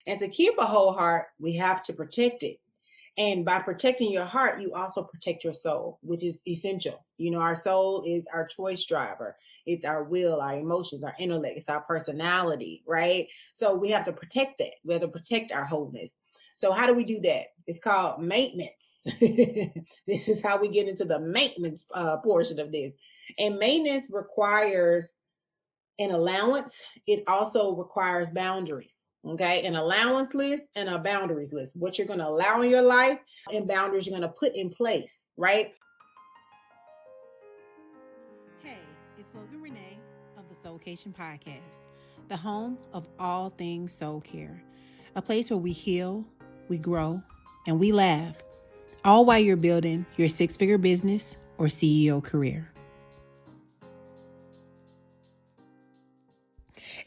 And to keep a whole heart, we have to protect it. And by protecting your heart, you also protect your soul, which is essential. Our soul is our choice driver. It's our will, our emotions, our intellect, it's our personality, right? So we have to protect that. We have to protect our wholeness. So how do we do that? It's called maintenance. This is how we get into the maintenance portion of this. And maintenance requires an allowance. It also requires boundaries. Okay, an allowance list and a boundaries list. What you're going to allow in your life and boundaries you're going to put in place, right? Hey, it's Logan Renee of the SOULKATION podcast, the home of all things soul care, a place where we heal, we grow, and we laugh, all while you're building your six-figure business or CEO career.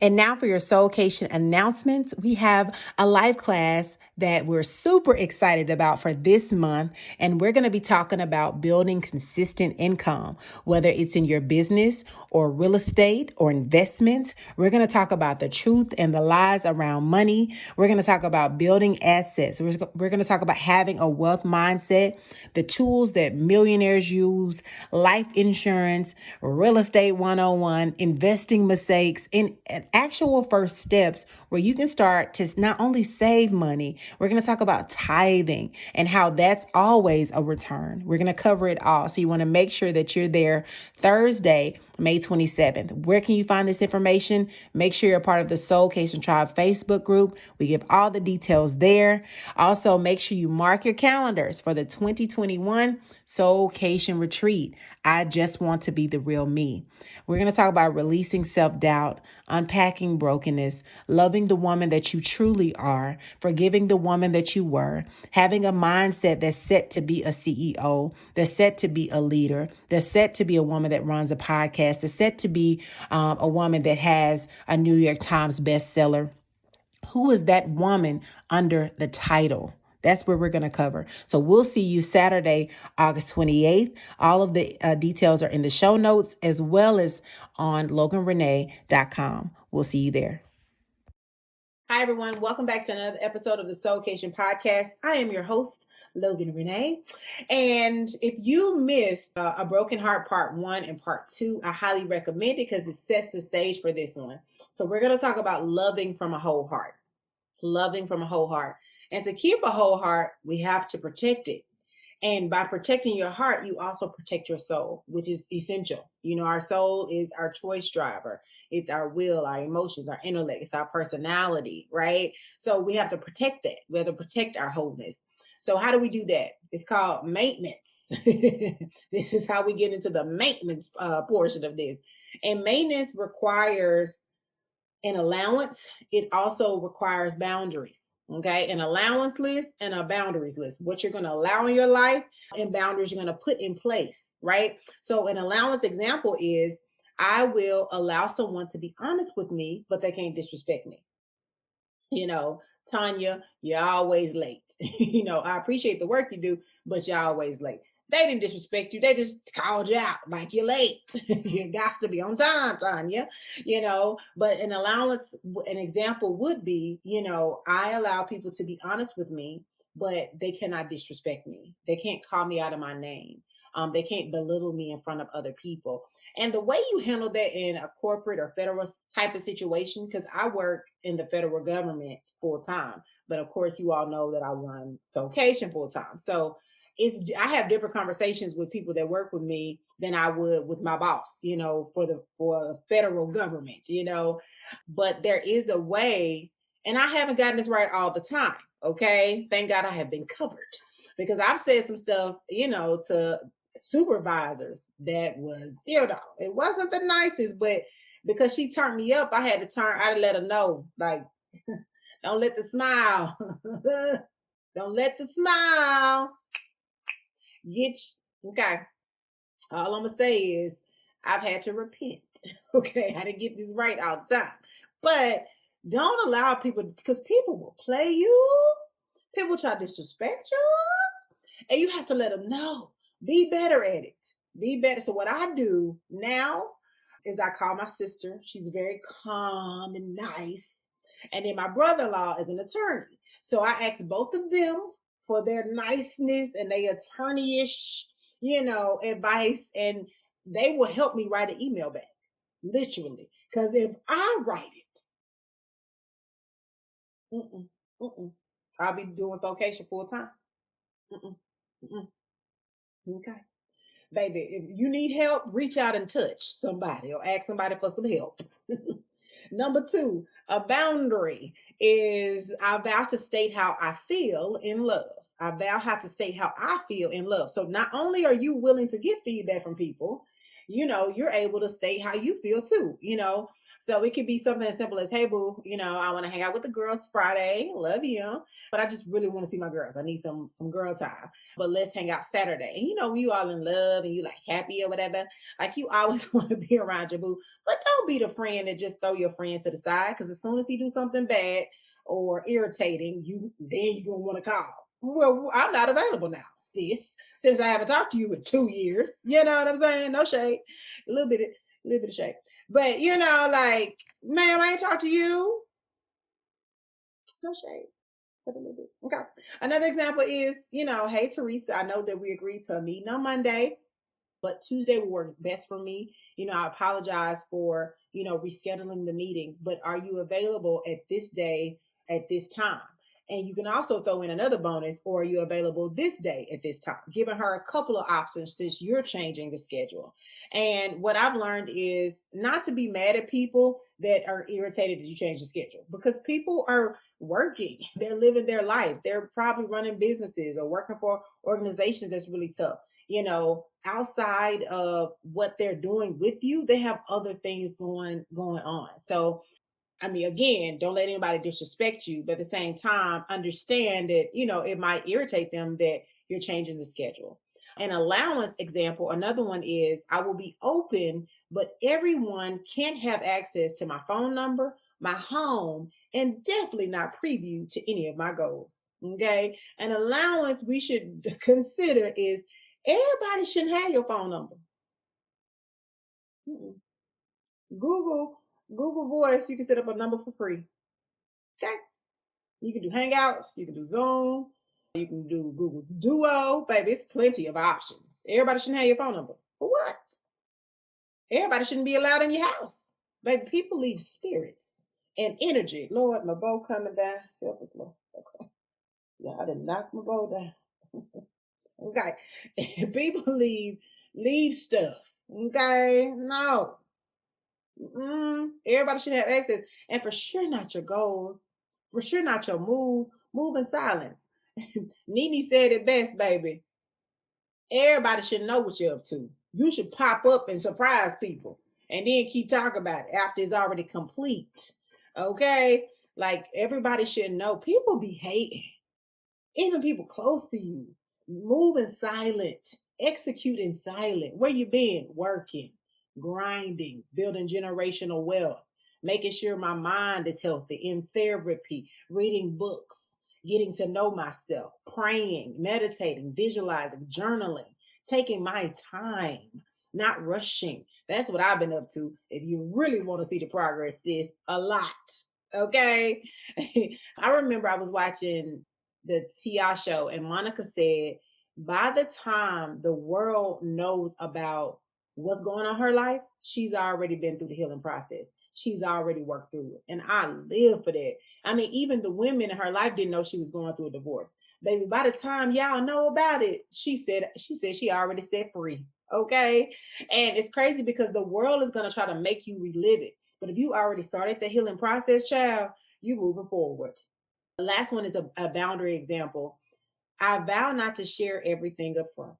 And now for your SOULKATION announcements, we have a live class that we're super excited about for this month. And we're going to be talking about building consistent income, whether it's in your business or real estate or investments. We're going to talk about the truth and the lies around money. We're going to talk about building assets. We're going to talk about having a wealth mindset, the tools that millionaires use, life insurance, real estate 101, investing mistakes, and actual first steps where you can start to not only save money. We're going to talk about tithing and how that's always a return. We're going to cover it all. So you want to make sure that you're there Thursday, May 27th. Where can you find this information? Make sure you're a part of the SOULKATION Tribe Facebook group. We give all the details there. Also, make sure you mark your calendars for the 2021 SOULKATION Retreat. I just want to be the real me. We're going to talk about releasing self-doubt, unpacking brokenness, loving the woman that you truly are, forgiving the woman that you were, having a mindset that's set to be a CEO, that's set to be a leader, that's set to be a woman that runs a podcast, that's set to be a woman that has a New York Times bestseller. Who is that woman under the title? That's where we're going to cover. So we'll see you Saturday, August 28th. All of the details are in the show notes as well as on loganrenee.com. We'll see you there. Hi, everyone. Welcome back to another episode of the SOULKATION podcast. I am your host, Logan Renee. And if you missed A Broken Heart Part 1 and Part 2, I highly recommend it because it sets the stage for this one. So we're going to talk about loving from a whole heart. Loving from a whole heart. And to keep a whole heart, we have to protect it. And by protecting your heart, you also protect your soul, which is essential. Our soul is our choice driver. It's our will, our emotions, our intellect, it's our personality, right? So we have to protect that. We have to protect our wholeness. So how do we do that? It's called maintenance. This is how we get into the maintenance portion of this. And maintenance requires an allowance. It also requires boundaries. Okay, an allowance list and a boundaries list. What you're going to allow in your life and boundaries you're going to put in place, right? So an allowance example is I will allow someone to be honest with me, but they can't disrespect me. Tanya, you're always late. I appreciate the work you do, but you're always late. They didn't disrespect you. They just called you out like you're late. You got to be on time, Tanya. But an example would be, I allow people to be honest with me, but they cannot disrespect me. They can't call me out of my name. They can't belittle me in front of other people. And the way you handle that in a corporate or federal type of situation, because I work in the federal government full time, but of course you all know that I run SOULKATION full time. So I have different conversations with people that work with me than I would with my boss, for federal government, but there is a way, and I haven't gotten this right all the time. Okay. Thank God I have been covered because I've said some stuff, to supervisors that was, it wasn't the nicest, but because she turned me up, I had to let her know, like, don't let the smile, don't let the smile get you. Okay. All I'm going to say is I've had to repent. Okay. I didn't get this right all the time, but don't allow people, because people will play you. People try to disrespect you, and you have to let them know. Be better at it. Be better. So what I do now is I call my sister. She's very calm and nice. And then my brother-in-law is an attorney. So I asked both of them for their niceness and their attorney-ish, advice. And they will help me write an email back, literally. Because if I write it, mm-mm, I'll be doing SOULKATION full time. Mm-mm, mm-mm, okay. Baby, if you need help, reach out and touch somebody or ask somebody for some help. Number two, a boundary is I vow to state how I feel in love. I vow how to state how I feel in love. So not only are you willing to get feedback from people, you're able to state how you feel too. So it could be something as simple as, hey, boo, I want to hang out with the girls Friday. Love you. But I just really want to see my girls. I need some girl time. But let's hang out Saturday. And when you all in love and you like happy or whatever, like you always want to be around your boo. But don't be the friend that just throw your friends to the side. Because as soon as he do something bad or irritating, you're gonna want to call. Well, I'm not available now, sis. Since I haven't talked to you in 2 years. You know what I'm saying? No shade. A little bit of shade. But like, ma'am, I ain't talked to you. No shade. But a little bit. Okay. Another example is, hey Teresa, I know that we agreed to a meeting on Monday, but Tuesday will work best for me. I apologize for, rescheduling the meeting, but are you available at this day at this time? And you can also throw in another bonus, or are you available this day at this time? Giving her a couple of options since you're changing the schedule. And what I've learned is not to be mad at people that are irritated that you change the schedule, because people are working, they're living their life, they're probably running businesses or working for organizations that's really tough. Outside of what they're doing with you, they have other things going on. So I mean, again, don't let anybody disrespect you, but at the same time, understand that, it might irritate them that you're changing the schedule. An allowance example, another one is I will be open, but everyone can't have access to my phone number, my home, and definitely not preview to any of my goals. Okay. An allowance we should consider is everybody shouldn't have your phone number. Mm-mm. Google, Google Voice, you can set up a number for free. Okay. You can do Hangouts, you can do Zoom, you can do Google Duo. Baby, it's plenty of options. Everybody shouldn't have your phone number. For what? Everybody shouldn't be allowed in your house. Baby, people leave spirits and energy. Lord, my bow coming down. Help us, Lord. Okay. Yeah, I didn't knock my bow down. Okay. People leave stuff. Okay. No. Everybody should have access. And for sure not your goals. For sure not your move. Move in silence. Nene said it best, baby. Everybody should know what you're up to. You should pop up and surprise people and then keep talking about it after it's already complete. Okay? Like everybody should know. People be hating. Even people close to you. Move in silent. Execute in silent. Where you been? Working, grinding, building generational wealth, making sure my mind is healthy, in therapy, reading books, getting to know myself, praying, meditating, visualizing, journaling, taking my time, not rushing. That's what I've been up to. If you really want to see the progress, sis, a lot. Okay. I remember I was watching the Ti show, and Monica said, by the time the world knows about what's going on in her life, she's already been through the healing process. She's already worked through it. And I live for that. I mean, even the women in her life didn't know she was going through a divorce. Baby, by the time y'all know about it, she said she already set free. Okay. And it's crazy because the world is gonna try to make you relive it. But if you already started the healing process, child, you moving forward. The last one is a boundary example. I vow not to share everything up front.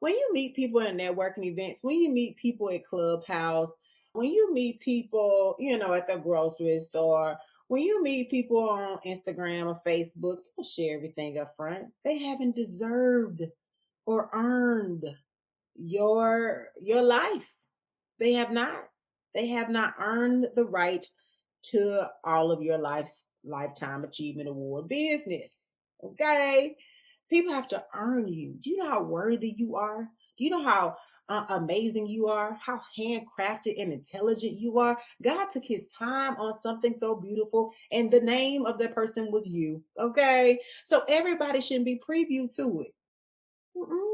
When you meet people in networking events, when you meet people at Clubhouse, when you meet people, at the grocery store, when you meet people on Instagram or Facebook, don't share everything up front. They haven't deserved or earned your life. They have not. They have not earned the right to all of your lifetime achievement award business. Okay? People have to earn you. Do you know how worthy you are? Do you know how amazing you are, how handcrafted and intelligent you are. God took his time on something so beautiful, and the name of that person was you. Okay. So everybody shouldn't be preview to it. Mm-mm.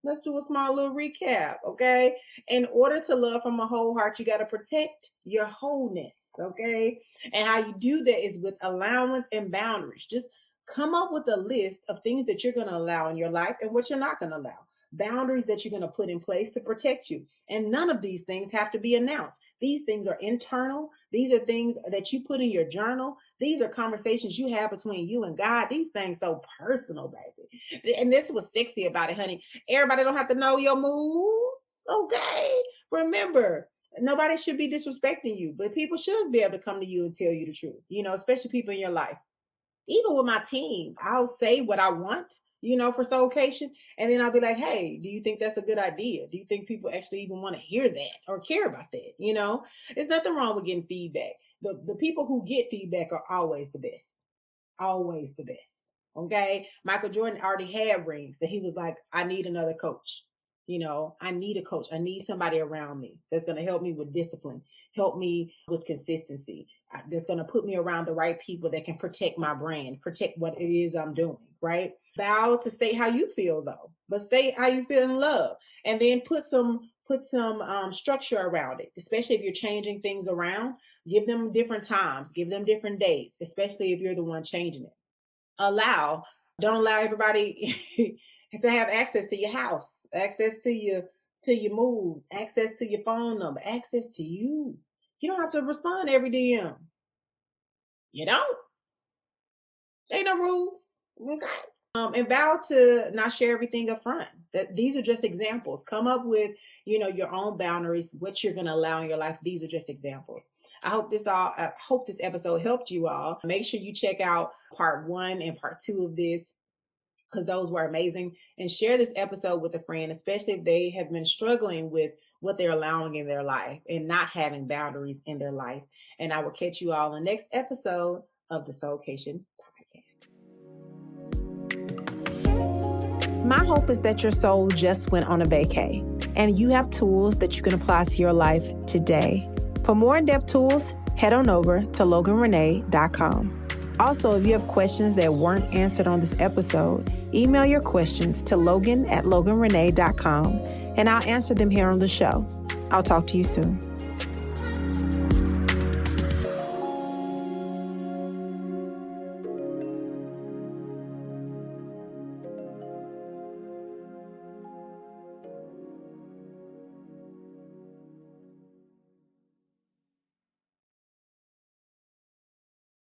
Let's do a small little recap, okay? In order to love from a whole heart, you got to protect your wholeness, okay? And how you do that is with allowance and boundaries. Just come up with a list of things that you're going to allow in your life and what you're not going to allow. Boundaries that you're going to put in place to protect you. And none of these things have to be announced. These things are internal. These are things that you put in your journal. These are conversations you have between you and God. These things so personal, baby. And this was sexy about it, honey. Everybody don't have to know your moves, okay? Remember, nobody should be disrespecting you, but people should be able to come to you and tell you the truth, especially people in your life. Even with my team, I'll say what I want, for Soulcation. And then I'll be like, hey, do you think that's a good idea? Do you think people actually even want to hear that or care about that? There's nothing wrong with getting feedback. The people who get feedback are always the best. Always the best. Okay. Michael Jordan already had rings that he was like, I need another coach. I need a coach. I need somebody around me that's going to help me with discipline, help me with consistency, that's going to put me around the right people that can protect my brand, protect what it is I'm doing, right? Vow to stay how you feel though, but stay how you feel in love, and then put some structure around it, especially if you're changing things around. Give them different times, give them different dates, especially if you're the one changing it. Don't allow everybody to have access to your house, access to your moves, access to your phone number, access to you. You don't have to respond to every DM. You don't. Ain't no rules. Okay. And vow to not share everything up front. That these are just examples. Come up with, your own boundaries, what you're gonna allow in your life. These are just examples. I hope this episode helped you all. Make sure you check out part 1 and part 2 of this, because those were amazing. And share this episode with a friend, especially if they have been struggling with what they're allowing in their life and not having boundaries in their life. And I will catch you all in the next episode of the Soulcation podcast. My hope is that your soul just went on a vacay and you have tools that you can apply to your life today. For more in-depth tools, head on over to loganrenee.com. Also, if you have questions that weren't answered on this episode, email your questions to logan@loganrenee.com and I'll answer them here on the show. I'll talk to you soon.